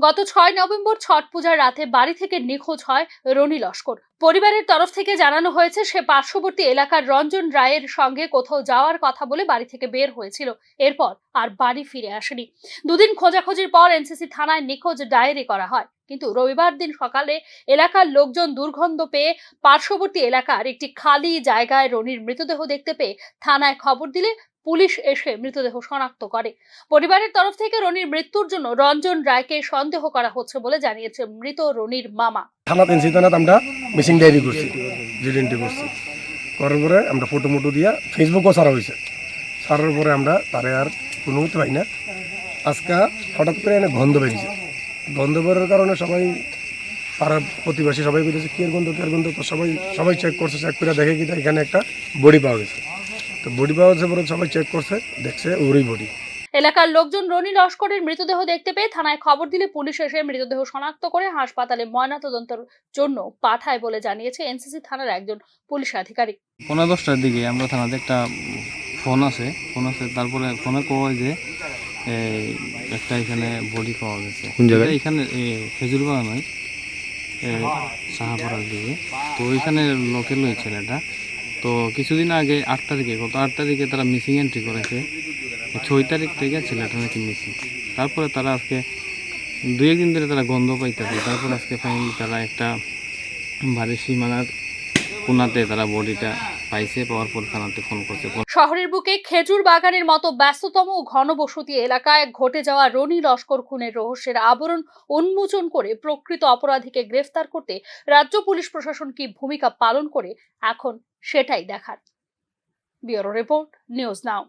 গত 6 নভেম্বর ছট পূজার রাতে বাড়ি থেকে নিখোঁজ হয় রনি লস্কর। পরিবারের তরফ থেকে জানানো হয়েছে সে পার্শ্ববর্তী এলাকার রঞ্জন রায়ের সঙ্গে কোথাও যাওয়ার কথা বলে বাড়ি থেকে বের হয়েছিল। এরপর আর বাড়ি ফিরে আসেনি। দুদিন খোঁজাখুঁজির পর এনসিসি থানায় নিখোঁজ ডায়েরি করা হয়, কিন্তু রবিবার দিন সকালে এলাকার লোকজন দুর্গন্ধ পেয়ে পার্শ্ববর্তী এলাকার একটি খালি জায়গায় রনির মৃতদেহ দেখতে পেয়ে থানায় খবর দিলে পুলিশ এসে মৃতদেহ শনাক্ত করে। পরিবারের তরফ থেকে রনির মৃত্যুর জন্য রঞ্জন রায়কে সন্দেহ করা হচ্ছে বলে জানিয়েছে মৃত রনির মামা। থানাতে এনসি থানাতে আমরা মিসিং ডায়েরি করছি, জিডি করছি, করার পরে আমরা ফটো মোটো দিয়া ফেসবুকও ছাড়া হয়েছে। ছাড়ার পরে আমরা তারে আর কোনো মতে পাই না। আজকে হঠাৎ করে এনে গন্ধ বেরিয়েছে। গন্ধ বেরোর কারণে সবাই পাড়ার প্রতিবেশী সবাই বলেছে কি এর গন্ধ, তো সবাই চেক করছে। চেক করে দেখে কি এখানে একটা বডি পাওয়া গেছে। তো বডি পাওয়া যাচ্ছে পরে সবাই চেক করছে, দেখছে ওরই বডি। এলাকার লোকজন রনি লস্করের মৃতদেহ দেখতে পেয়ে থানায় খবর দিলে পুলিশ এসে মৃতদেহ শনাক্ত করে হাসপাতালে ময়নাতদন্তের জন্য পাঠায় বলে জানিয়েছে এনসিসি থানার একজন পুলিশ আধিকারিক। 10:15টার দিকে আমরা থানাতে একটা ফোন আছে। তারপরে ফোনে কয় যে একটা এখানে বডি পাওয়া গেছে। কোন জায়গায়? এখানে খেজুর বাগান নয়, সাহাপাড়ার দিকে। তো ওইখানে লোকেল ওই ছেলেটা। তো কিছুদিন আগে গত 8 তারিখে তারা মিসিং এন্ট্রি করেছে। 6 তারিখ থেকে ছেলেটা নাকি মিসিং। তারপরে তারা আজকে 2-1 দিন ধরে তারা গন্ধ পাইতেছে। তারপর আজকে ফাইনালি তারা একটা বাড়ির সীমানার কোনাতে তারা বডিটা পাইছে। পাওয়ার পর থানাতে ফোন করছে। শহরের বুকে খেজুর বাগানের মতো ব্যস্ততম ও ঘনবসতি এলাকায় ঘটে যাওয়া রনি লস্কর খুনের রহস্যের আবরণ উন্মোচন করে প্রকৃত অপরাধীকে গ্রেফতার করতে রাজ্য পুলিশ প্রশাসন কি ভূমিকা পালন করে এখন সেটাই দেখার। Bureau report, news now.